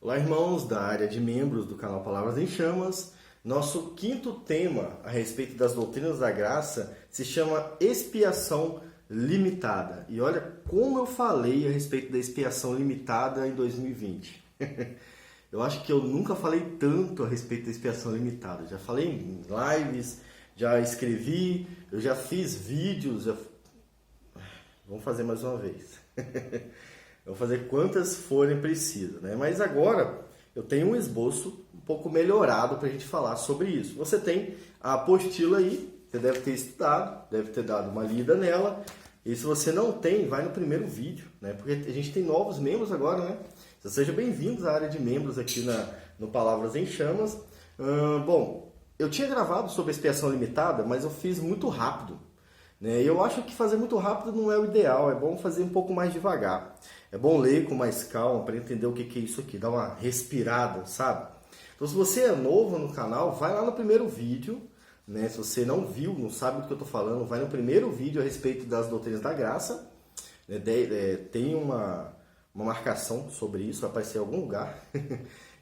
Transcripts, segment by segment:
Olá, irmãos da área de membros do canal Palavras em Chamas. Nosso quinto tema a respeito das doutrinas da graça se chama expiação limitada. E olha como eu falei a respeito da expiação limitada em 2020. Eu acho que eu nunca falei tanto a respeito da expiação limitada. Já falei em lives, já escrevi, eu já fiz vídeos. Vamos fazer mais uma vez. Vou fazer quantas forem precisas, né? Mas agora eu tenho um esboço um pouco melhorado para a gente falar sobre isso. Você tem a apostila aí, você deve ter estudado, deve ter dado uma lida nela. E se você não tem, vai no primeiro vídeo, né? Porque a gente tem novos membros agora, né? Sejam bem-vindos à área de membros aqui no Palavras em Chamas. Bom, eu tinha gravado sobre a expiação limitada, mas eu fiz muito rápido. Eu acho que fazer muito rápido não é o ideal, é bom fazer um pouco mais devagar. É bom ler com mais calma para entender o que é isso aqui, dar uma respirada, sabe? Então, se você é novo no canal, vai lá no primeiro vídeo, né? Se você não viu, não sabe do que eu estou falando, vai no primeiro vídeo a respeito das doutrinas da graça. Tem uma marcação sobre isso, vai aparecer em algum lugar.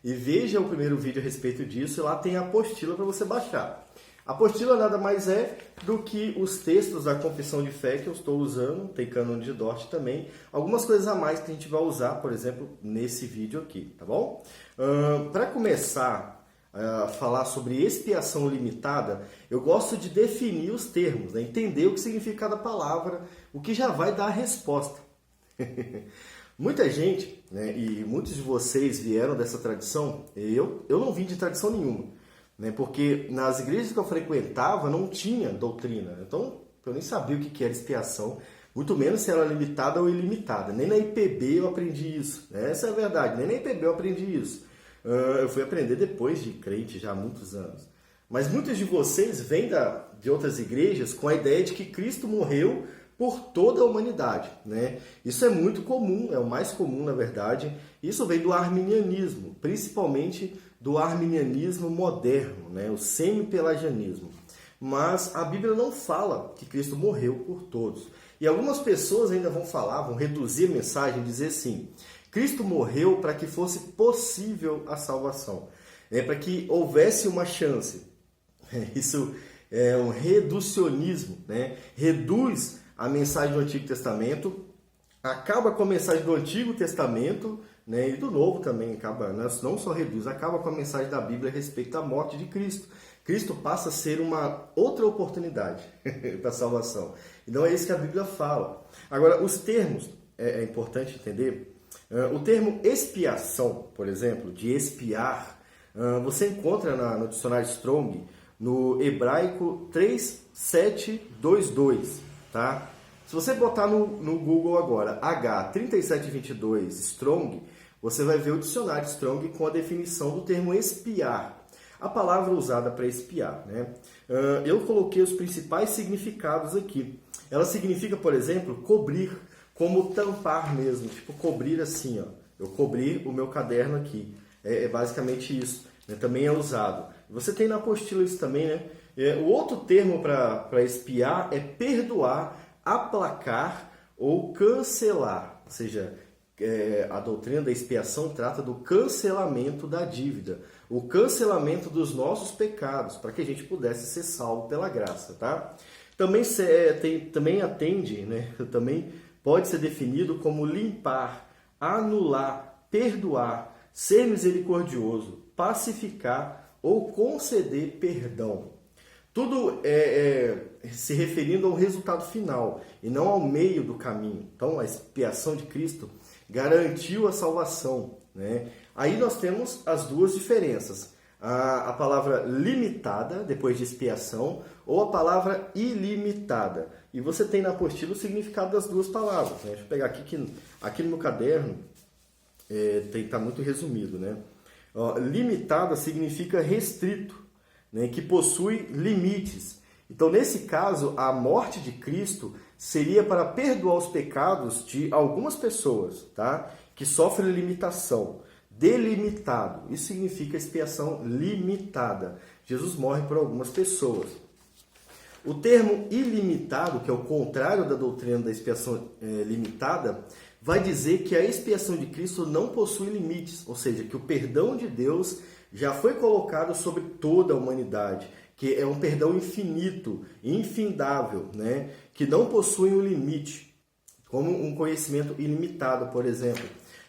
E veja o primeiro vídeo a respeito disso, e lá tem a apostila para você baixar. A apostila nada mais é do que os textos da confissão de fé que eu estou usando, tem Cânon de Dort também, algumas coisas a mais que a gente vai usar, por exemplo, nesse vídeo aqui, tá bom? Para começar a falar sobre expiação limitada, eu gosto de definir os termos, né? Entender o que significa cada palavra, o que já vai dar a resposta. Muita gente, né, e muitos de vocês vieram dessa tradição, eu não vim de tradição nenhuma. Porque nas igrejas que eu frequentava não tinha doutrina, então eu nem sabia o que era expiação, muito menos se era limitada ou ilimitada. Nem na IPB eu aprendi isso, essa é a verdade, nem na IPB eu aprendi isso. Eu fui aprender depois de crente, já há muitos anos. Mas muitos de vocês vêm de outras igrejas com a ideia de que Cristo morreu por toda a humanidade, né? Isso é muito comum, é o mais comum na verdade. Isso vem do arminianismo, principalmente do arminianismo moderno, né? O semi-pelagianismo. Mas a Bíblia não fala que Cristo morreu por todos. E algumas pessoas ainda vão reduzir a mensagem e dizer assim: Cristo morreu para que fosse possível a salvação, para que houvesse uma chance. Isso é um reducionismo, né? Reduz a mensagem do Antigo Testamento, acaba com a mensagem do Antigo Testamento, né, e do Novo também, acaba, não só reduz, acaba com a mensagem da Bíblia a respeito da morte de Cristo. Cristo passa a ser uma outra oportunidade para a salvação. E não é isso que a Bíblia fala. Agora, os termos, é importante entender, o termo expiação, por exemplo, de expiar, você encontra no dicionário Strong, no hebraico 3722, tá? Se você botar no Google agora H3722 Strong, você vai ver o dicionário Strong com a definição do termo expiar. A palavra usada para expiar, né? Eu coloquei os principais significados aqui. Ela significa, por exemplo, cobrir, como tampar mesmo, tipo cobrir assim, ó. Eu cobri o meu caderno aqui. É basicamente isso, né? Também é usado. Você tem na apostila isso também, né? O outro termo para expiar é perdoar, aplacar ou cancelar. Ou seja, a doutrina da expiação trata do cancelamento da dívida, o cancelamento dos nossos pecados, para que a gente pudesse ser salvo pela graça, tá? Também atende, né? Também pode ser definido como limpar, anular, perdoar, ser misericordioso, pacificar ou conceder perdão. Tudo se referindo ao resultado final e não ao meio do caminho. Então, a expiação de Cristo garantiu a salvação, né? Aí nós temos as duas diferenças. A palavra limitada, depois de expiação, ou a palavra ilimitada. E você tem na apostila o significado das duas palavras, né? Deixa eu pegar aqui no meu caderno, está muito resumido, né? Limitada significa restrito, né, que possui limites. Então, nesse caso, a morte de Cristo seria para perdoar os pecados de algumas pessoas, tá? Que sofrem limitação. Delimitado, isso significa expiação limitada. Jesus morre por algumas pessoas. O termo ilimitado, que é o contrário da doutrina da expiação limitada, vai dizer que a expiação de Cristo não possui limites, ou seja, que o perdão de Deus já foi colocado sobre toda a humanidade, que é um perdão infinito, infindável, né? Que não possui um limite, como um conhecimento ilimitado, por exemplo.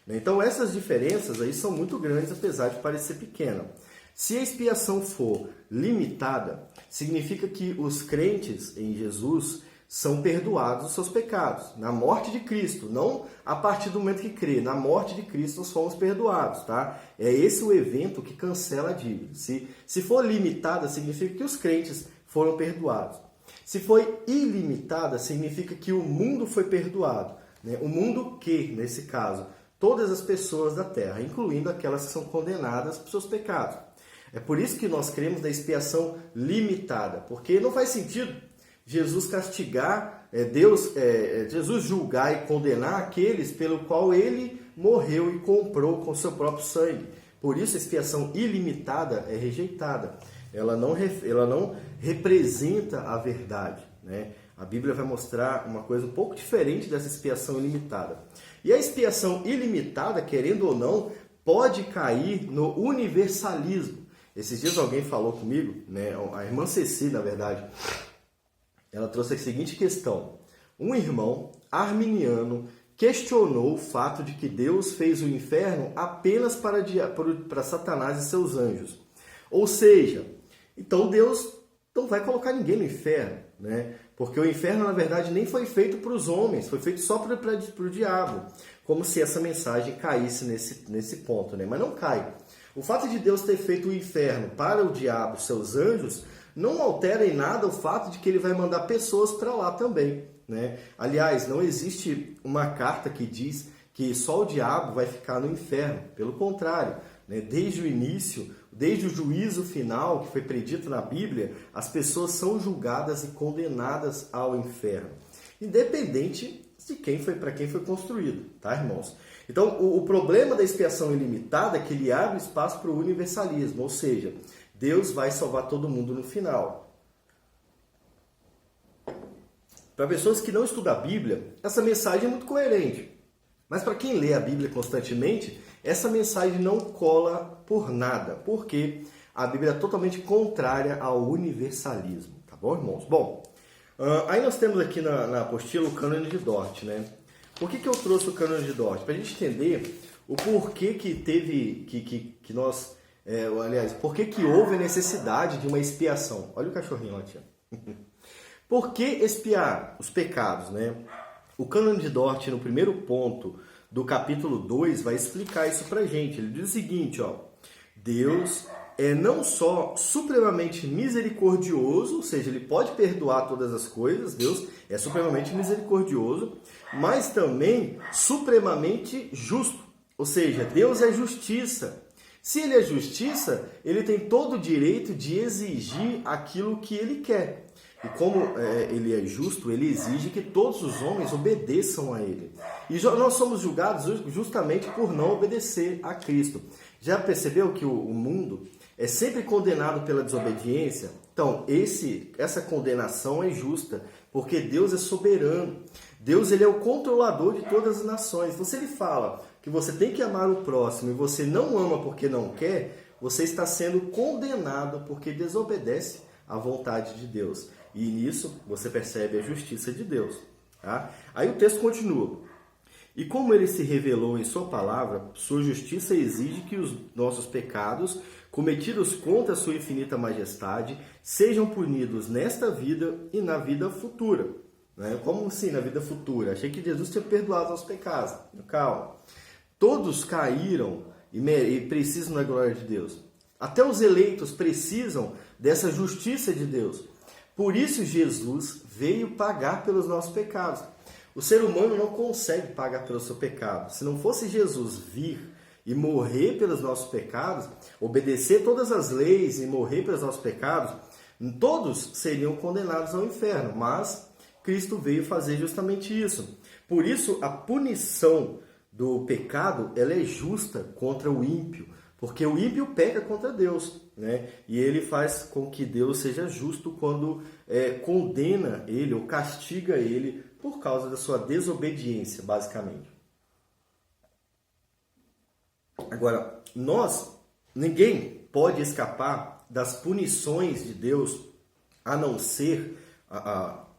Então essas diferenças aí são muito grandes, apesar de parecer pequena. Se a expiação for limitada, significa que os crentes em Jesus são perdoados os seus pecados, na morte de Cristo, não a partir do momento que crê, na morte de Cristo nós fomos perdoados, tá? É esse o evento que cancela a dívida. Se for limitada, significa que os crentes foram perdoados. Se for ilimitada, significa que o mundo foi perdoado, né? O mundo que, nesse caso, todas as pessoas da terra, incluindo aquelas que são condenadas por seus pecados. É por isso que nós cremos na expiação limitada, porque não faz sentido Jesus castigar, Jesus julgar e condenar aqueles pelo qual ele morreu e comprou com seu próprio sangue. Por isso a expiação ilimitada é rejeitada. Ela não representa a verdade, né? A Bíblia vai mostrar uma coisa um pouco diferente dessa expiação ilimitada. E a expiação ilimitada, querendo ou não, pode cair no universalismo. Esses dias alguém falou comigo, né? A irmã Ceci, na verdade, ela trouxe a seguinte questão. Um irmão arminiano questionou o fato de que Deus fez o inferno apenas para Satanás e seus anjos. Ou seja, então Deus não vai colocar ninguém no inferno, né? Porque o inferno, na verdade, nem foi feito para os homens, foi feito só para o diabo. Como se essa mensagem caísse nesse ponto, né? Mas não cai. O fato de Deus ter feito o inferno para o diabo e seus anjos não altera em nada o fato de que ele vai mandar pessoas para lá também, né? Aliás, não existe uma carta que diz que só o diabo vai ficar no inferno. Pelo contrário, né? Desde o início, desde o juízo final que foi predito na Bíblia, as pessoas são julgadas e condenadas ao inferno, independente de para quem foi construído, tá, irmãos? Então, o problema da expiação ilimitada é que ele abre espaço para o universalismo, ou seja, Deus vai salvar todo mundo no final. Para pessoas que não estudam a Bíblia, essa mensagem é muito coerente. Mas para quem lê a Bíblia constantemente, essa mensagem não cola por nada, porque a Bíblia é totalmente contrária ao universalismo, tá bom, irmãos? Bom, aí nós temos aqui na apostila o cânone de Dort, né? Por que eu trouxe o cânone de Dort? Para a gente entender o porquê que teve, por que houve a necessidade de uma expiação. Olha o cachorrinho lá, tia. Por que expiar os pecados, né? O cânone de Dort, no primeiro ponto do capítulo 2, vai explicar isso pra gente. Ele diz o seguinte, ó: Deus é não só supremamente misericordioso, ou seja, ele pode perdoar todas as coisas, Deus é supremamente misericordioso, mas também supremamente justo. Ou seja, Deus é justiça. Se ele é justiça, ele tem todo o direito de exigir aquilo que ele quer. E como ele é justo, ele exige que todos os homens obedeçam a ele. E nós somos julgados justamente por não obedecer a Cristo. Já percebeu que o mundo é sempre condenado pela desobediência? Então, essa condenação é justa, porque Deus é soberano. Deus, ele é o controlador de todas as nações. Então, se ele fala que você tem que amar o próximo e você não ama porque não quer, você está sendo condenado porque desobedece à vontade de Deus. E nisso você percebe a justiça de Deus. Tá? Aí o texto continua. E como ele se revelou em sua palavra, sua justiça exige que os nossos pecados, cometidos contra a sua infinita majestade, sejam punidos nesta vida e na vida futura. Né? Como assim na vida futura? Achei que Jesus tinha perdoado os pecados. Calma. Todos caíram e precisam da glória de Deus. Até os eleitos precisam dessa justiça de Deus. Por isso Jesus veio pagar pelos nossos pecados. O ser humano não consegue pagar pelo seu pecado. Se não fosse Jesus vir e morrer pelos nossos pecados, obedecer todas as leis e morrer pelos nossos pecados, todos seriam condenados ao inferno. Mas Cristo veio fazer justamente isso. Por isso a punição do pecado, ela é justa contra o ímpio, porque o ímpio peca contra Deus, né? E ele faz com que Deus seja justo quando condena ele ou castiga ele por causa da sua desobediência, basicamente. Agora, ninguém pode escapar das punições de Deus, a não ser,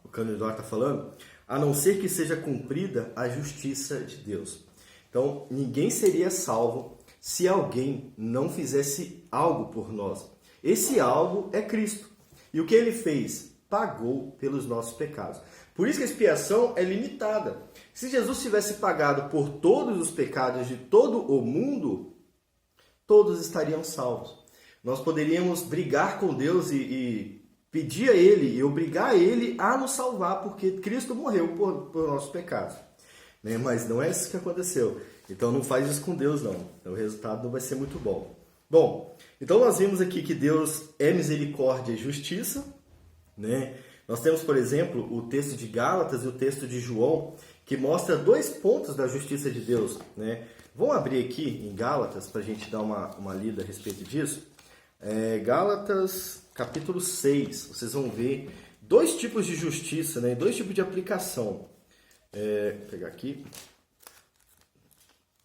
o Canidor está falando, a não ser que seja cumprida a justiça de Deus. Então, ninguém seria salvo se alguém não fizesse algo por nós. Esse algo é Cristo. E o que ele fez? Pagou pelos nossos pecados. Por isso que a expiação é limitada. Se Jesus tivesse pagado por todos os pecados de todo o mundo, todos estariam salvos. Nós poderíamos brigar com Deus e pedir a Ele e obrigar Ele a nos salvar, porque Cristo morreu por nossos pecados. Né? Mas não é isso que aconteceu. Então não faz isso com Deus, não. Então, o resultado não vai ser muito bom. Bom, então nós vimos aqui que Deus é misericórdia e justiça. Né? Nós temos, por exemplo, o texto de Gálatas e o texto de João, que mostra 2 pontos da justiça de Deus. Né? Vamos abrir aqui em Gálatas para a gente dar uma lida a respeito disso. Gálatas, capítulo 6, vocês vão ver 2 tipos de justiça, né? 2 tipos de aplicação. Vou pegar aqui.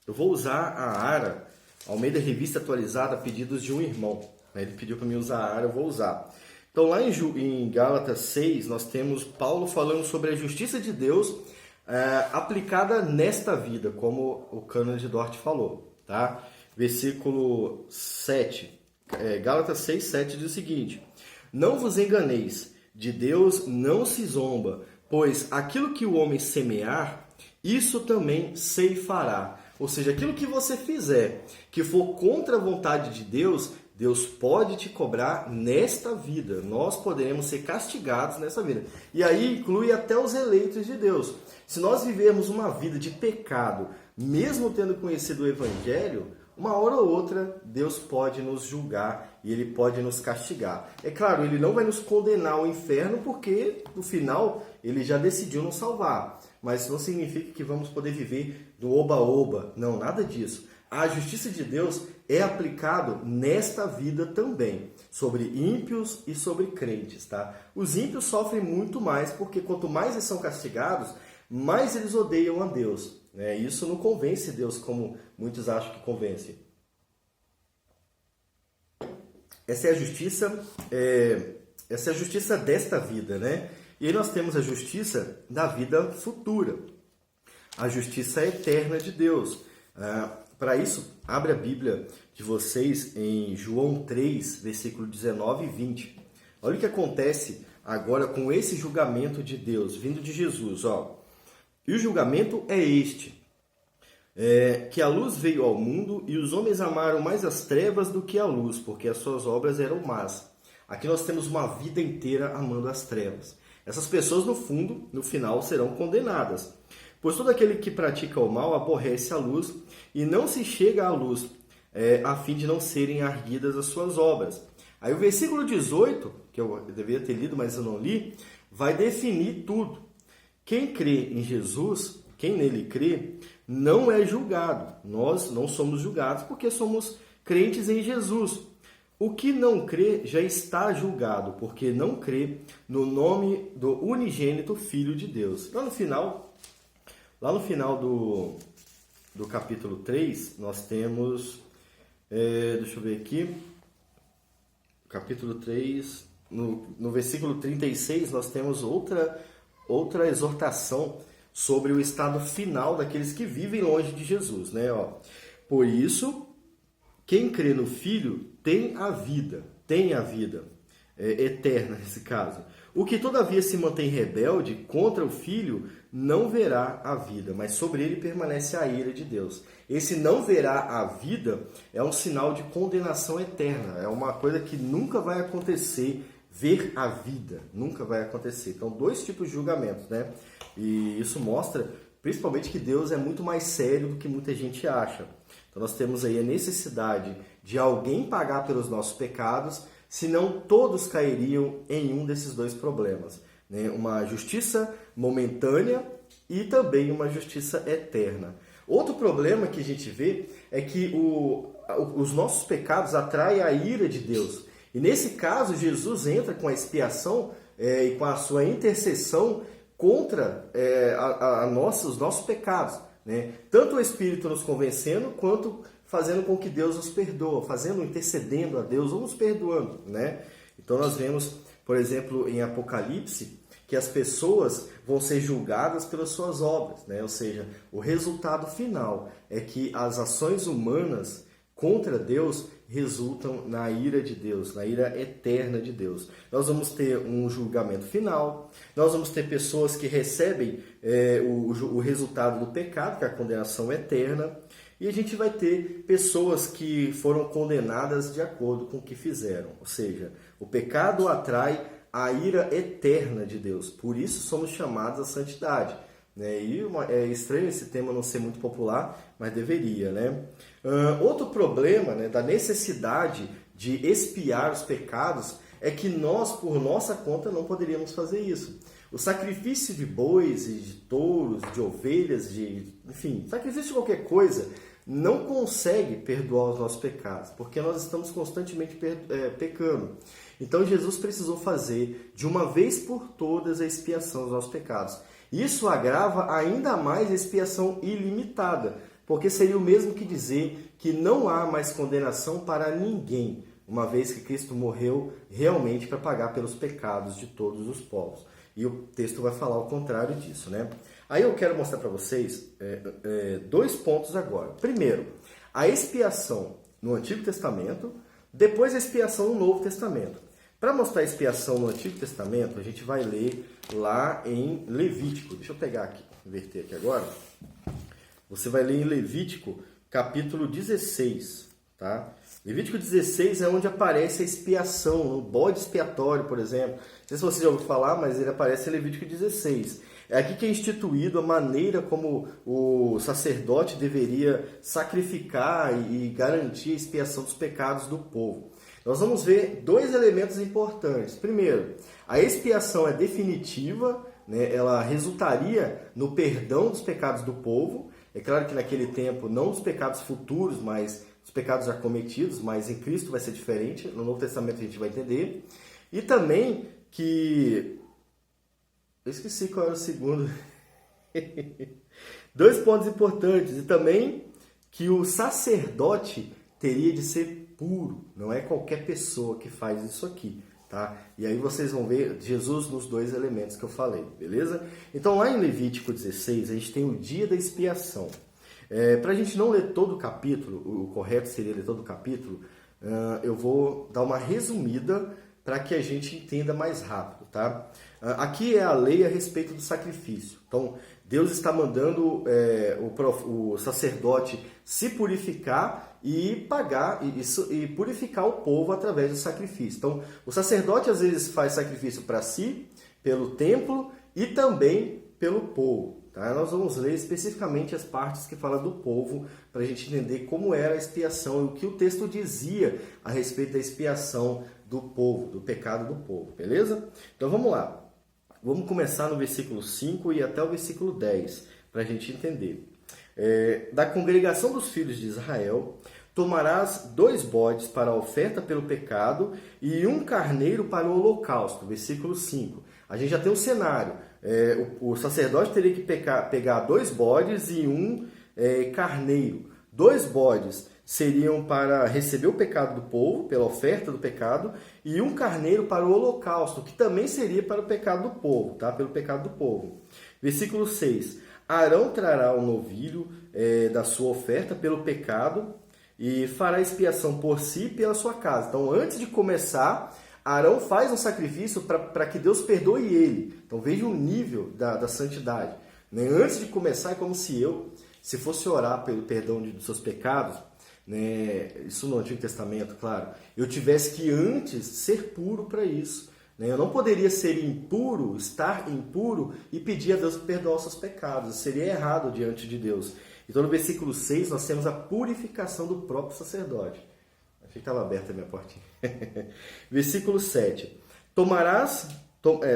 Eu vou usar a ARA, Almeida Revista Atualizada, a pedidos de um irmão. Ele pediu para mim usar a ARA, eu vou usar. Então, lá em Gálatas 6, nós temos Paulo falando sobre a justiça de Deus aplicada nesta vida, como o Cânon de Dort falou. Tá? Versículo 7. Gálatas 6, 7 diz o seguinte: não vos enganeis, de Deus não se zomba, pois aquilo que o homem semear, isso também ceifará. Ou seja, aquilo que você fizer, que for contra a vontade de Deus, Deus pode te cobrar nesta vida. Nós poderemos ser castigados nessa vida. E aí inclui até os eleitos de Deus. Se nós vivermos uma vida de pecado, mesmo tendo conhecido o Evangelho, uma hora ou outra Deus pode nos julgar e Ele pode nos castigar. É claro, Ele não vai nos condenar ao inferno porque no final Ele já decidiu nos salvar. Mas não significa que vamos poder viver do oba-oba. Não, nada disso. A justiça de Deus é aplicado nesta vida também, sobre ímpios e sobre crentes. Tá? Os ímpios sofrem muito mais porque quanto mais eles são castigados, mais eles odeiam a Deus. Isso não convence Deus como muitos acham que convence. Essa é a justiça desta vida, né? E aí nós temos a justiça da vida futura, a justiça eterna de Deus. Para isso, abre a Bíblia de vocês em João 3, versículo 19 e 20. Olha o que acontece agora com esse julgamento de Deus, vindo de Jesus. E o julgamento é este, que a luz veio ao mundo e os homens amaram mais as trevas do que a luz, porque as suas obras eram más. Aqui nós temos uma vida inteira amando as trevas. Essas pessoas, no final, serão condenadas. Pois todo aquele que pratica o mal aborrece a luz e não se chega à luz, a fim de não serem arguidas as suas obras. Aí o versículo 18, que eu deveria ter lido, mas eu não li, vai definir tudo. Quem crê em Jesus, quem nele crê, não é julgado. Nós não somos julgados porque somos crentes em Jesus. O que não crê já está julgado, porque não crê no nome do unigênito Filho de Deus. Lá no final do capítulo 3, nós temos, deixa eu ver aqui, capítulo 3, no versículo 36, nós temos outra exortação sobre o estado final daqueles que vivem longe de Jesus. Né? Por isso, quem crê no Filho tem a vida eterna nesse caso. O que todavia se mantém rebelde contra o Filho não verá a vida, mas sobre ele permanece a ira de Deus. Esse não verá a vida é um sinal de condenação eterna, é uma coisa que nunca vai acontecer, ver a vida, nunca vai acontecer. Então, 2 tipos de julgamentos, né? E isso mostra, principalmente, que Deus é muito mais sério do que muita gente acha. Então, nós temos aí a necessidade de alguém pagar pelos nossos pecados, senão todos cairiam em um desses 2 problemas. Né? Uma justiça momentânea e também uma justiça eterna. Outro problema que a gente vê é que os nossos pecados atraem a ira de Deus. E nesse caso, Jesus entra com a expiação e com a sua intercessão contra os nossos pecados. Né? Tanto o Espírito nos convencendo, quanto fazendo com que Deus nos perdoa, intercedendo a Deus ou nos perdoando, né? Então nós vemos, por exemplo, em Apocalipse, que as pessoas vão ser julgadas pelas suas obras, né? Ou seja, o resultado final é que as ações humanas contra Deus resultam na ira de Deus, na ira eterna de Deus. Nós vamos ter um julgamento final, nós vamos ter pessoas que recebem o resultado do pecado, que é a condenação eterna, e a gente vai ter pessoas que foram condenadas de acordo com o que fizeram. Ou seja, o pecado atrai a ira eterna de Deus. Por isso somos chamados à santidade. Né? E é estranho esse tema não ser muito popular, mas deveria. Né? Outro problema, né, da necessidade de expiar os pecados é que nós, por nossa conta, não poderíamos fazer isso. O sacrifício de bois, e de touros, de ovelhas, enfim, sacrifício de qualquer coisa, não consegue perdoar os nossos pecados, porque nós estamos constantemente pecando. Então Jesus precisou fazer de uma vez por todas a expiação dos nossos pecados. Isso agrava ainda mais a expiação ilimitada, porque seria o mesmo que dizer que não há mais condenação para ninguém, uma vez que Cristo morreu realmente para pagar pelos pecados de todos os povos. E o texto vai falar o contrário disso, né? Aí eu quero mostrar para vocês dois pontos agora. Primeiro, a expiação no Antigo Testamento, depois a expiação no Novo Testamento. Para mostrar a expiação no Antigo Testamento, a gente vai ler lá em Levítico. Deixa eu pegar aqui, inverter aqui agora. Você vai ler em Levítico, capítulo 16, tá? Levítico 16 é onde aparece a expiação, no bode expiatório, por exemplo. Não sei se você já ouviu falar, mas ele aparece em Levítico 16. É aqui que é instituído a maneira como o sacerdote deveria sacrificar e garantir a expiação dos pecados do povo. Nós vamos ver dois elementos importantes. Primeiro, a expiação é definitiva, né? Ela resultaria no perdão dos pecados do povo. É claro que naquele tempo, não os pecados futuros, mas os pecados já cometidos, mas em Cristo vai ser diferente. No Novo Testamento a gente vai entender. E também que... Eu esqueci qual era o segundo. Dois pontos importantes. E também que o sacerdote teria de ser puro. Não é qualquer pessoa que faz isso aqui, tá? E aí vocês vão ver Jesus nos dois elementos que eu falei, beleza? Então lá em Levítico 16 a gente tem o dia da expiação. Para a gente não ler todo o capítulo, o correto seria ler todo o capítulo, eu vou dar uma resumida para que a gente entenda mais rápido, tá? Aqui é a lei a respeito do sacrifício. Então, Deus está mandando o sacerdote se purificar e pagar e purificar o povo através do sacrifício. Então, o sacerdote às vezes faz sacrifício para si, pelo templo e também pelo povo. Tá? Nós vamos ler especificamente as partes que falam do povo para a gente entender como era a expiação e o que o texto dizia a respeito da expiação do povo, do pecado do povo, beleza? Então vamos lá. Vamos começar no versículo 5 e até o versículo 10, para a gente entender. Da congregação dos filhos de Israel, tomarás 2 bodes para a oferta pelo pecado e 1 carneiro para o holocausto. Versículo 5. A gente já tem um cenário. O sacerdote teria que pegar 2 bodes e 1 carneiro. 2 bodes seriam para receber o pecado do povo, pela oferta do pecado, e 1 carneiro para o holocausto, que também seria para o pecado do povo, tá? Pelo pecado do povo. Versículo 6. Arão trará o novilho da sua oferta pelo pecado e fará expiação por si e pela sua casa. Então, antes de começar, Arão faz um sacrifício para que Deus perdoe ele. Então, veja o nível da santidade. Né? Antes de começar, é como se fosse orar pelo perdão dos seus pecados, né? Isso no Antigo Testamento, claro, eu tivesse que antes ser puro para isso. Né? Eu não poderia ser impuro, estar impuro e pedir a Deus para perdoar os seus pecados. Isso seria errado diante de Deus. Então, no versículo 6, nós temos a purificação do próprio sacerdote. Achei que estava aberta a minha portinha. Versículo 7.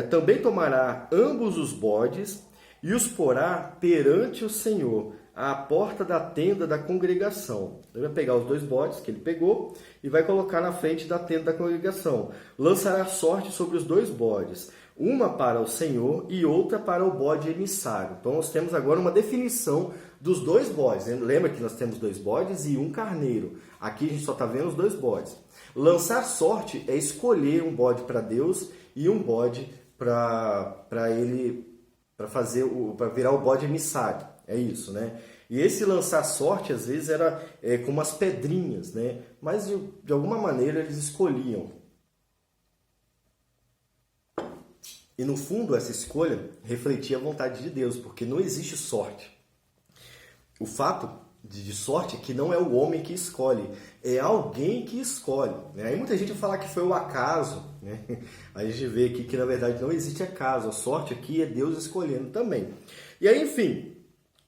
Também tomará ambos os bodes e os porá perante o Senhor, à porta da tenda da congregação. Ele vai pegar os 2 bodes que ele pegou e vai colocar na frente da tenda da congregação. Lançará sorte sobre os 2 bodes, uma para o Senhor e outra para o bode emissário. Então nós temos agora uma definição dos 2 bodes. Lembra que nós temos 2 bodes e um carneiro. Aqui a gente só está vendo os 2 bodes. Lançar sorte é escolher um bode para Deus e um bode para virar o bode emissário. É isso, né? E esse lançar sorte, às vezes, era com umas pedrinhas, né? Mas, de alguma maneira, eles escolhiam. E, no fundo, essa escolha refletia a vontade de Deus, porque não existe sorte. O fato de sorte é que não é o homem que escolhe, é alguém que escolhe. Né? Aí muita gente vai falar que foi o acaso. Né? Aí a gente vê aqui que, na verdade, não existe acaso. A sorte aqui é Deus escolhendo também. E aí, enfim...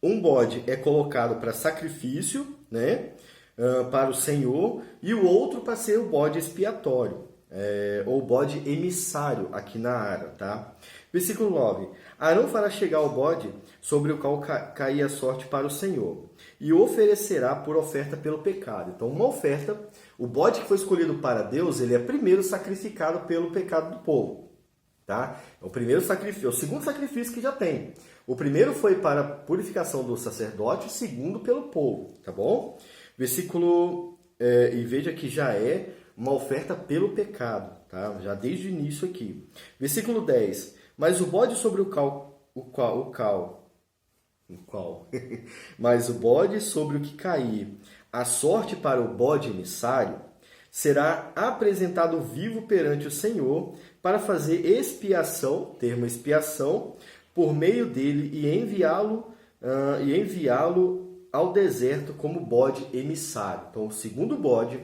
Um bode é colocado para sacrifício, né, para o Senhor, e o outro para ser o bode expiatório, ou bode emissário aqui na Ara. Tá? Versículo 9. Arão fará chegar o bode sobre o qual cair a sorte para o Senhor, e oferecerá por oferta pelo pecado. Então, uma oferta, o bode que foi escolhido para Deus, ele é primeiro sacrificado pelo pecado do povo. Tá? É o primeiro sacrifício, é o segundo sacrifício que já tem. O primeiro foi para a purificação do sacerdote, o segundo pelo povo, tá bom? Versículo, e veja que já é uma oferta pelo pecado, tá? Já desde o início aqui. Versículo 10. Mas o bode sobre mas o bode sobre o que cair, a sorte para o bode emissário, será apresentado vivo perante o Senhor para fazer expiação, termo expiação, por meio dele e enviá-lo ao deserto como bode emissário. Então, o segundo bode,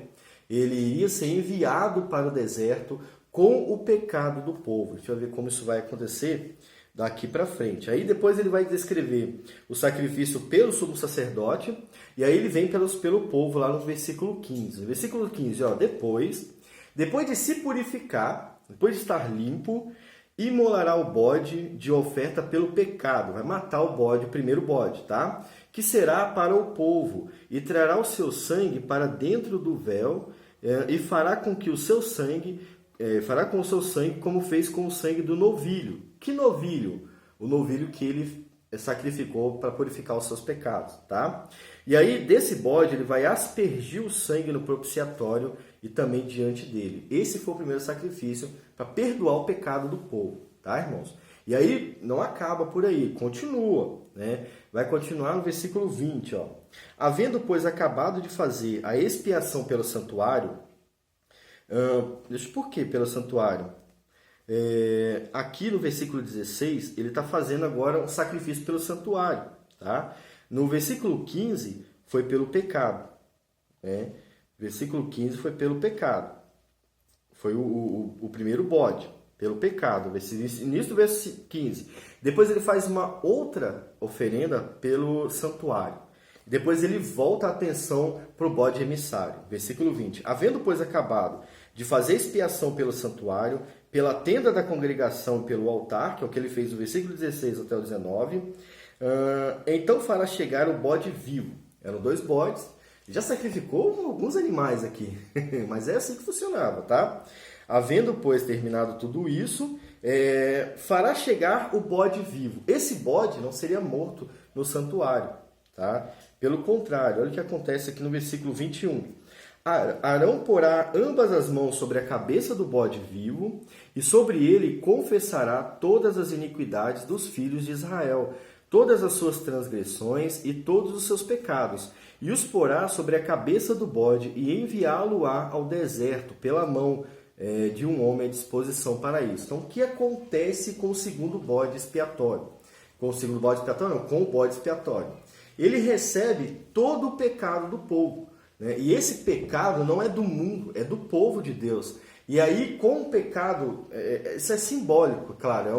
ele iria ser enviado para o deserto com o pecado do povo. A gente vai ver como isso vai acontecer daqui para frente. Aí depois ele vai descrever o sacrifício pelo sumo sacerdote, e aí ele vem pelo povo lá no versículo 15. No versículo 15, ó, depois de se purificar, depois de estar limpo, imolará o bode de oferta pelo pecado. Vai matar o bode, o primeiro bode, tá? Que será para o povo, e trará o seu sangue para dentro do véu, e fará com o seu sangue como fez com o sangue do novilho. Que novilho? O novilho que ele sacrificou para purificar os seus pecados, tá? E aí, desse bode, ele vai aspergir o sangue no propiciatório e também diante dele. Esse foi o primeiro sacrifício para perdoar o pecado do povo, tá, irmãos? E aí, não acaba por aí, continua, né? Vai continuar no versículo 20, ó. Havendo, pois, acabado de fazer a expiação pelo santuário, por que pelo santuário? Aqui no versículo 16, ele está fazendo agora um sacrifício pelo santuário, tá? No versículo 15, foi pelo pecado, né? Versículo 15 foi pelo pecado. Foi o primeiro bode, pelo pecado. Início do versículo 15. Depois ele faz uma outra oferenda pelo santuário. Depois ele volta a atenção para o bode emissário. Versículo 20. Havendo, pois, acabado de fazer expiação pelo santuário, pela tenda da congregação e pelo altar, que é o que ele fez do versículo 16 até o 19, então fará chegar o bode vivo. Eram 2 bodes. Já sacrificou alguns animais aqui, mas é assim que funcionava, tá? Havendo, pois, terminado tudo isso, fará chegar o bode vivo. Esse bode não seria morto no santuário, tá? Pelo contrário, olha o que acontece aqui no versículo 21. Arão porá ambas as mãos sobre a cabeça do bode vivo, e sobre ele confessará todas as iniquidades dos filhos de Israel, todas as suas transgressões e todos os seus pecados, e os porá sobre a cabeça do bode, e enviá-lo-á ao deserto pela mão de um homem à disposição para isso. Então, o que acontece com o segundo bode expiatório? Com o segundo bode expiatório, não, com o bode expiatório. Ele recebe todo o pecado do povo, né? E esse pecado não é do mundo, é do povo de Deus. E aí, com o pecado, isso é simbólico, claro,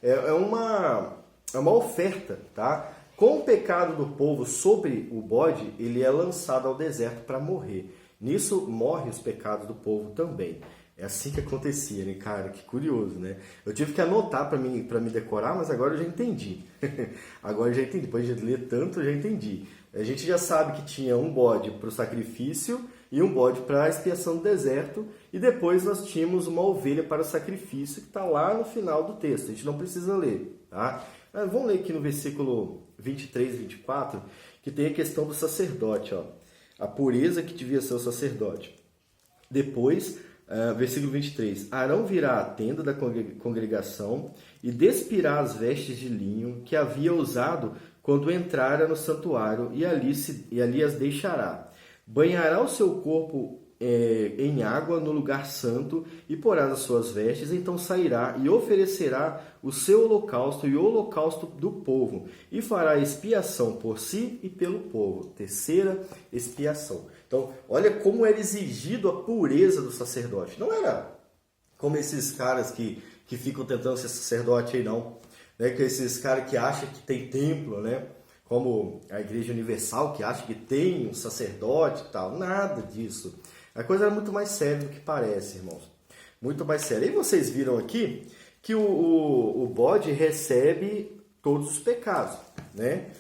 é uma oferta, tá? Com o pecado do povo sobre o bode, ele é lançado ao deserto para morrer. Nisso morrem os pecados do povo também. É assim que acontecia, né, cara? Que curioso, né? Eu tive que anotar para me decorar, mas agora eu já entendi. Agora eu já entendi. Depois de ler tanto, eu já entendi. A gente já sabe que tinha um bode para o sacrifício e um bode para a expiação do deserto. E depois nós tínhamos uma ovelha para o sacrifício, que está lá no final do texto. A gente não precisa ler, tá? Vamos ler aqui no versículo 23 e 24, que tem a questão do sacerdote, ó, a pureza que devia ser o sacerdote. Depois, versículo 23, Arão virá à tenda da congregação e despirá as vestes de linho que havia usado quando entrara no santuário e ali as deixará. Banhará o seu corpo em água no lugar santo e porá as suas vestes, então sairá e oferecerá o seu holocausto e o holocausto do povo e fará expiação por si e pelo povo. Terceira expiação. Então, olha como era exigido a pureza do sacerdote. Não era como esses caras que ficam tentando ser sacerdote aí, não. Né? Que esses caras que acham que tem templo, né? Como a Igreja Universal, que acha que tem um sacerdote e tal. Nada disso. A coisa era muito mais séria do que parece, irmãos. Muito mais séria. E vocês viram aqui que o bode recebe todos os pecados, né?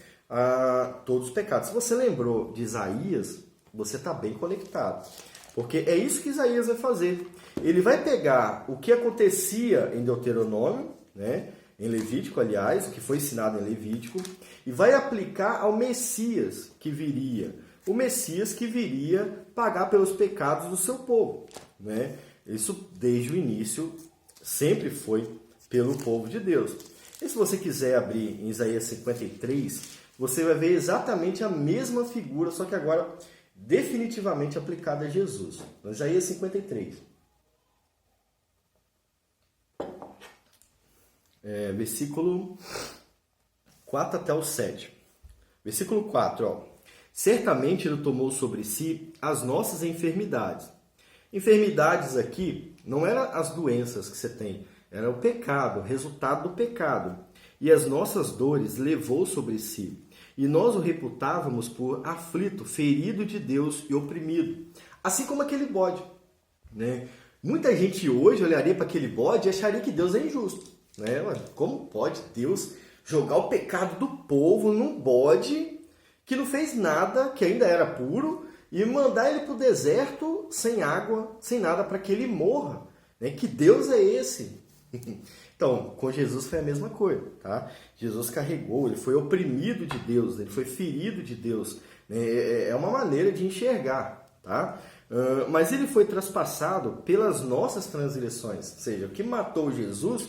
Todos os pecados. Se você lembrou de Isaías, você está bem conectado. Porque é isso que Isaías vai fazer. Ele vai pegar o que acontecia em Deuteronômio, né? Em Levítico, aliás, o que foi ensinado em Levítico, e vai aplicar ao Messias que viria. O Messias que viria pagar pelos pecados do seu povo, né? Isso, desde o início, sempre foi pelo povo de Deus. E se você quiser abrir em Isaías 53, você vai ver exatamente a mesma figura, só que agora definitivamente aplicada a Jesus. Isaías 53. Versículo 4 até o 7. Versículo 4, ó. Certamente ele tomou sobre si as nossas enfermidades. Enfermidades aqui não eram as doenças que você tem, era o pecado, o resultado do pecado. E as nossas dores levou sobre si. E nós o reputávamos por aflito, ferido de Deus e oprimido. Assim como aquele bode, né? Muita gente hoje olharia para aquele bode e acharia que Deus é injusto, né? Como pode Deus jogar o pecado do povo num bode que não fez nada, que ainda era puro, e mandar ele para o deserto sem água, sem nada, para que ele morra, né? Que Deus é esse? Então, com Jesus foi a mesma coisa, tá? Jesus carregou, ele foi oprimido de Deus, ele foi ferido de Deus, né? É uma maneira de enxergar, tá? Mas ele foi traspassado pelas nossas transgressões, ou seja, o que matou Jesus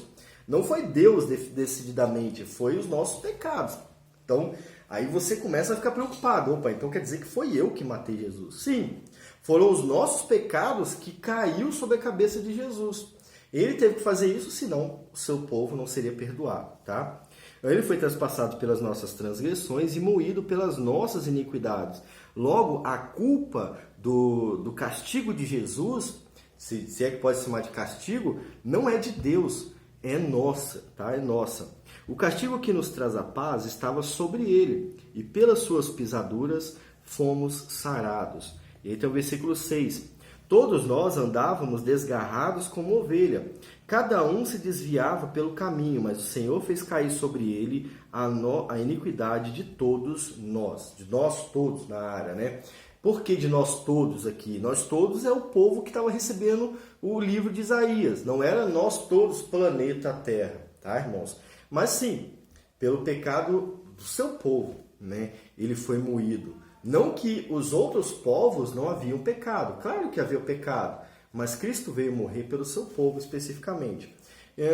não foi Deus decididamente, foi os nossos pecados. Então, aí você começa a ficar preocupado. Opa, então quer dizer que foi eu que matei Jesus? Sim, foram os nossos pecados que caiu sobre a cabeça de Jesus. Ele teve que fazer isso, senão o seu povo não seria perdoado, tá? Ele foi traspassado pelas nossas transgressões e moído pelas nossas iniquidades. Logo, a culpa do castigo de Jesus, se é que pode se chamar de castigo, não é de Deus, é nossa, tá? É nossa. O castigo que nos traz a paz estava sobre ele, e pelas suas pisaduras fomos sarados. E aí tem o versículo 6. Todos nós andávamos desgarrados como ovelha. Cada um se desviava pelo caminho, mas o Senhor fez cair sobre ele a iniquidade de todos nós. De nós todos na área, né? Por que de nós todos aqui? Nós todos é o povo que estava recebendo o livro de Isaías. Não era nós todos, planeta Terra, tá, irmãos? Mas sim, pelo pecado do seu povo, né? Ele foi moído. Não que os outros povos não haviam pecado. Claro que havia o pecado, mas Cristo veio morrer pelo seu povo especificamente.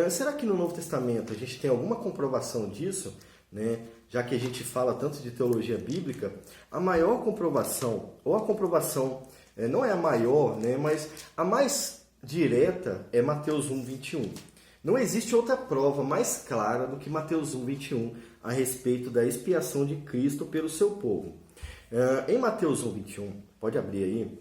Será que no Novo Testamento a gente tem alguma comprovação disso, né? Já que a gente fala tanto de teologia bíblica, a maior comprovação, ou a comprovação não é a maior, né? Mas a mais direta é Mateus 1, 21. Não existe outra prova mais clara do que Mateus 1, 21 a respeito da expiação de Cristo pelo seu povo. Em Mateus 1, 21, pode abrir aí,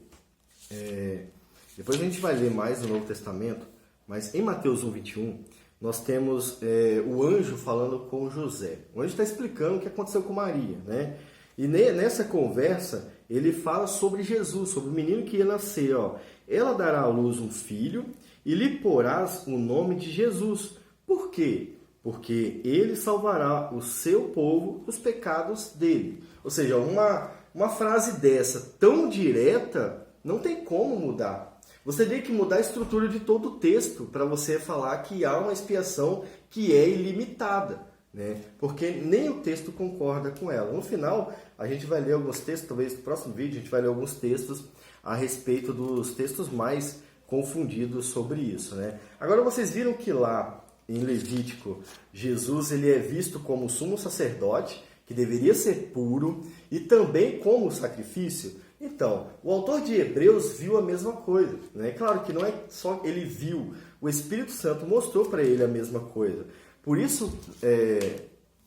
depois a gente vai ler mais no Novo Testamento, mas em Mateus 1, 21, nós temos o anjo falando com José. O anjo está explicando o que aconteceu com Maria, né? E nessa conversa, ele fala sobre Jesus, sobre o menino que ia nascer. Ó. Ela dará à luz um filho e lhe porás o nome de Jesus. Por quê? Porque ele salvará o seu povo dos pecados dele. Ou seja, uma frase dessa tão direta não tem como mudar. Você tem que mudar a estrutura de todo o texto para você falar que há uma expiação que é ilimitada, né? Porque nem o texto concorda com ela. No final, a gente vai ler alguns textos, talvez no próximo vídeo a gente vai ler alguns textos a respeito dos textos mais confundidos sobre isso, né? Agora vocês viram que lá em Levítico, Jesus ele é visto como sumo sacerdote, que deveria ser puro, e também como sacrifício. Então, o autor de Hebreus viu a mesma coisa, né? Claro que não é só ele viu, o Espírito Santo mostrou para ele a mesma coisa. Por isso,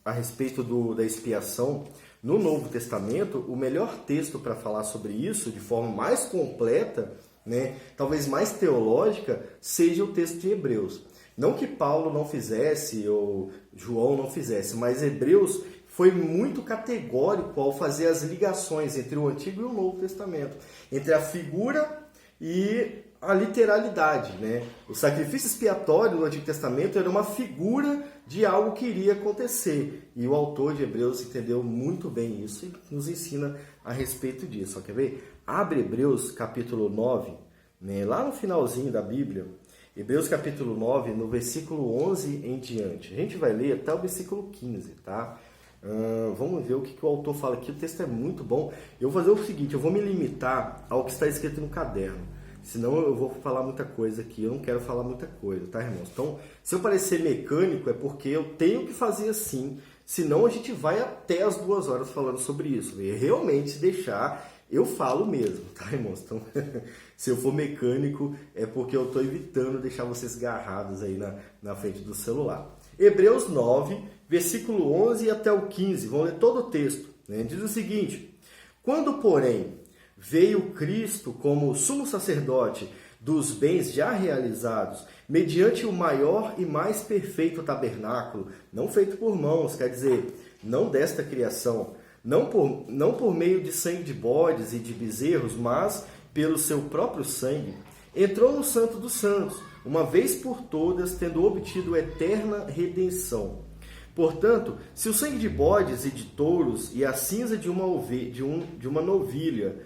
a respeito da expiação, no Novo Testamento, o melhor texto para falar sobre isso, de forma mais completa, né, talvez mais teológica, seja o texto de Hebreus. Não que Paulo não fizesse, ou João não fizesse, mas Hebreus foi muito categórico ao fazer as ligações entre o Antigo e o Novo Testamento, entre a figura e a literalidade, né? O sacrifício expiatório do Antigo Testamento era uma figura de algo que iria acontecer. E o autor de Hebreus entendeu muito bem isso e nos ensina a respeito disso. Ó, quer ver? Abre Hebreus capítulo 9, né? Lá no finalzinho da Bíblia. Hebreus capítulo 9, no versículo 11 em diante. A gente vai ler até o versículo 15, tá? Vamos ver o que o autor fala aqui. O texto é muito bom. Eu vou fazer o seguinte, eu vou me limitar ao que está escrito no caderno. Senão eu vou falar muita coisa aqui, eu não quero falar muita coisa, tá, irmãos? Então, se eu parecer mecânico, é porque eu tenho que fazer assim, senão a gente vai até as 2 horas falando sobre isso. E realmente, se deixar, eu falo mesmo, tá, irmãos? Então, se eu for mecânico, é porque eu estou evitando deixar vocês agarrados aí na frente do celular. Hebreus 9, versículo 11 até o 15, vamos ler todo o texto, né? Diz o seguinte: quando, porém, veio Cristo como sumo sacerdote dos bens já realizados, mediante o maior e mais perfeito tabernáculo, não feito por mãos, quer dizer, não desta criação, não por meio de sangue de bodes e de bezerros, mas pelo seu próprio sangue, entrou no Santo dos Santos, uma vez por todas, tendo obtido eterna redenção. Portanto, se o sangue de bodes e de touros e a cinza de uma novilha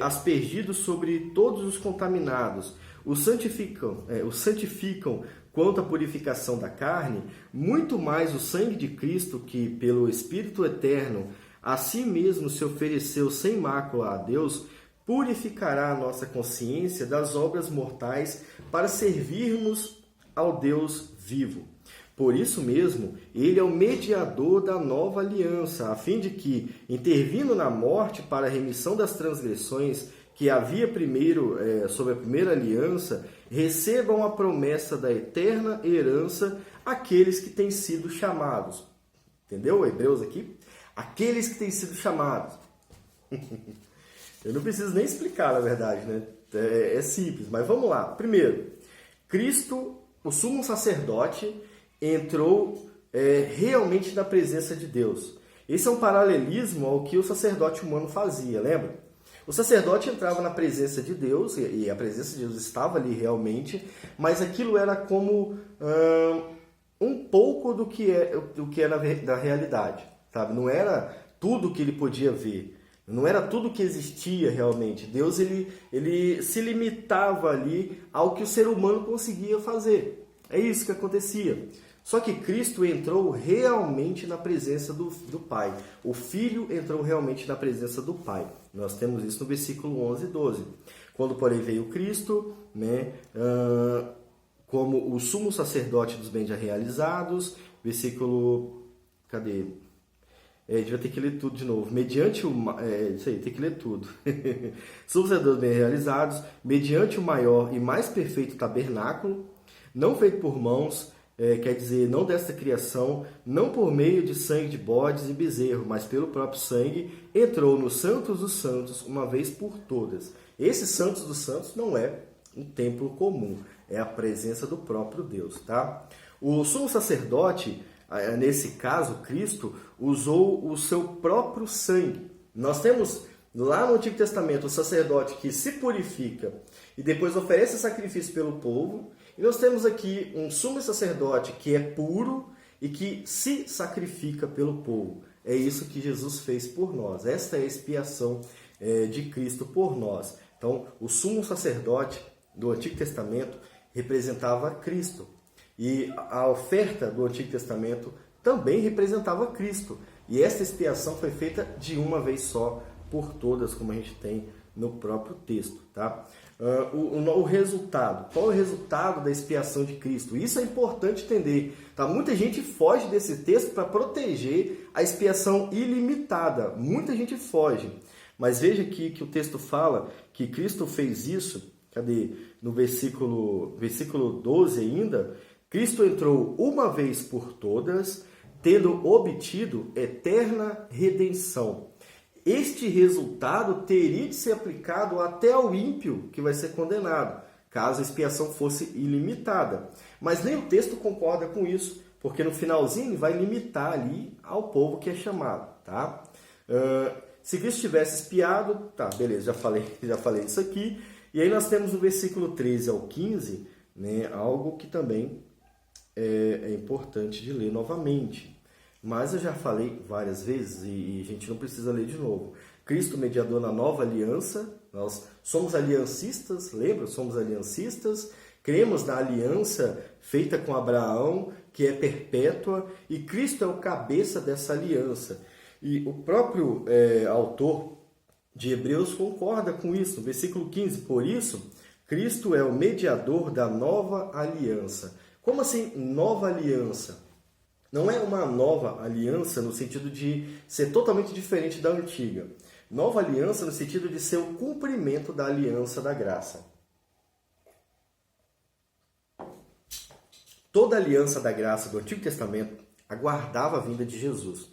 aspergidos sobre todos os contaminados, os santificam quanto à purificação da carne, muito mais o sangue de Cristo, que pelo Espírito Eterno a si mesmo se ofereceu sem mácula a Deus, purificará a nossa consciência das obras mortais para servirmos ao Deus vivo. Por isso mesmo, ele é o mediador da nova aliança, a fim de que, intervindo na morte para a remissão das transgressões que havia primeiro sob a primeira aliança, recebam a promessa da eterna herança aqueles que têm sido chamados. Entendeu, Hebreus aqui? Aqueles que têm sido chamados. Eu não preciso nem explicar, na verdade, né? É simples, mas vamos lá. Primeiro, Cristo, o sumo sacerdote, entrou realmente na presença de Deus. Esse é um paralelismo ao que o sacerdote humano fazia, lembra? O sacerdote entrava na presença de Deus, e a presença de Deus estava ali realmente, mas aquilo era como um pouco do que era da realidade, sabe? Não era tudo que ele podia ver, não era tudo que existia realmente. Deus ele se limitava ali ao que o ser humano conseguia fazer. É isso que acontecia. Só que Cristo entrou realmente na presença do Pai. O Filho entrou realmente na presença do Pai. Nós temos isso no versículo 11 e 12. Quando, porém, veio Cristo, né, como o sumo sacerdote dos bens já realizados, versículo... Cadê? Devia ter que ler tudo de novo. Mediante o... isso aí, tem que ler tudo. Sumo sacerdote dos bens realizados, mediante o maior e mais perfeito tabernáculo, não feito por mãos, quer dizer, não desta criação, não por meio de sangue de bodes e bezerro, mas pelo próprio sangue, entrou no Santos dos Santos uma vez por todas. Esse Santos dos Santos não é um templo comum, é a presença do próprio Deus, tá? O sumo sacerdote, nesse caso, Cristo, usou o seu próprio sangue. Nós temos lá no Antigo Testamento o sacerdote que se purifica e depois oferece sacrifício pelo povo. E nós temos aqui um sumo sacerdote que é puro e que se sacrifica pelo povo. É isso que Jesus fez por nós. Esta é a expiação de Cristo por nós. Então, o sumo sacerdote do Antigo Testamento representava Cristo. E a oferta do Antigo Testamento também representava Cristo. E essa expiação foi feita de uma vez só, por todas, como a gente tem no próprio texto. Tá? O resultado. Qual é o resultado da expiação de Cristo? Isso é importante entender. Tá? Muita gente foge desse texto para proteger a expiação ilimitada. Muita gente foge. Mas veja aqui que o texto fala que Cristo fez isso. Cadê? No versículo 12 ainda. Cristo entrou uma vez por todas, tendo obtido eterna redenção. Este resultado teria de ser aplicado até ao ímpio que vai ser condenado, caso a expiação fosse ilimitada. Mas nem o texto concorda com isso, porque no finalzinho ele vai limitar ali ao povo que é chamado. Tá? Se Cristo tivesse expiado, tá, beleza, já falei isso aqui. E aí nós temos no versículo 13 ao 15, né, algo que também é importante de ler novamente. Mas eu já falei várias vezes e a gente não precisa ler de novo. Cristo mediador na nova aliança, nós somos aliancistas, lembra? Somos aliancistas, cremos na aliança feita com Abraão, que é perpétua, e Cristo é o cabeça dessa aliança. E o próprio autor de Hebreus concorda com isso, no versículo 15. Por isso, Cristo é o mediador da nova aliança. Como assim nova aliança? Não é uma nova aliança no sentido de ser totalmente diferente da antiga. Nova aliança no sentido de ser o cumprimento da aliança da graça. Toda a aliança da graça do Antigo Testamento aguardava a vinda de Jesus.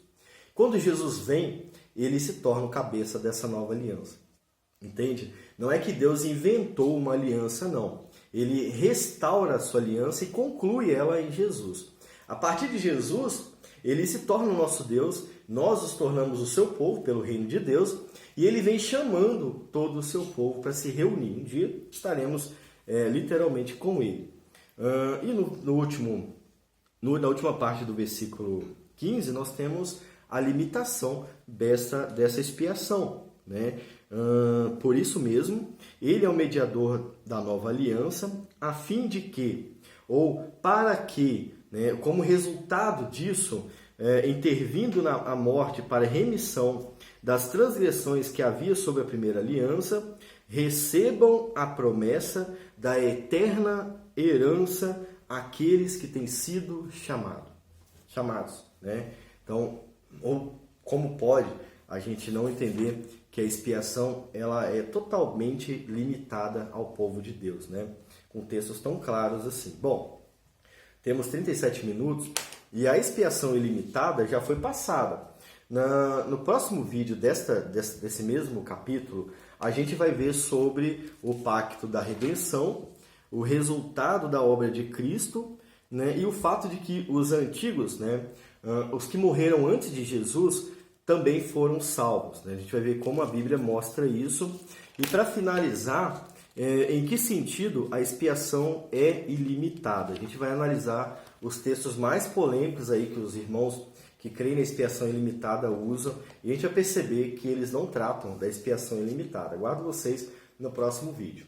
Quando Jesus vem, ele se torna o cabeça dessa nova aliança. Entende? Não é que Deus inventou uma aliança, não. Ele restaura a sua aliança e conclui ela em Jesus. A partir de Jesus, ele se torna o nosso Deus, nós nos tornamos o seu povo pelo reino de Deus, e ele vem chamando todo o seu povo para se reunir. Um dia estaremos literalmente com ele. E na última parte do versículo 15, nós temos a limitação dessa expiação. Né? Por isso mesmo, ele é o mediador da nova aliança, a fim de que, ou para que, né, como resultado disso, intervindo na morte para remissão das transgressões que havia sobre a primeira aliança, recebam a promessa da eterna herança aqueles que têm sido chamados. Né? Então, como pode a gente não entender que a expiação ela é totalmente limitada ao povo de Deus, né? Com textos tão claros assim. Bom, temos 37 minutos e a expiação ilimitada já foi passada. No próximo vídeo desse mesmo capítulo, a gente vai ver sobre o pacto da redenção, o resultado da obra de Cristo, né, e o fato de que os antigos, né, os que morreram antes de Jesus, também foram salvos. Né? A gente vai ver como a Bíblia mostra isso. E para finalizar, em que sentido a expiação é ilimitada? A gente vai analisar os textos mais polêmicos aí que os irmãos que creem na expiação ilimitada usam, e a gente vai perceber que eles não tratam da expiação ilimitada. Aguardo vocês no próximo vídeo.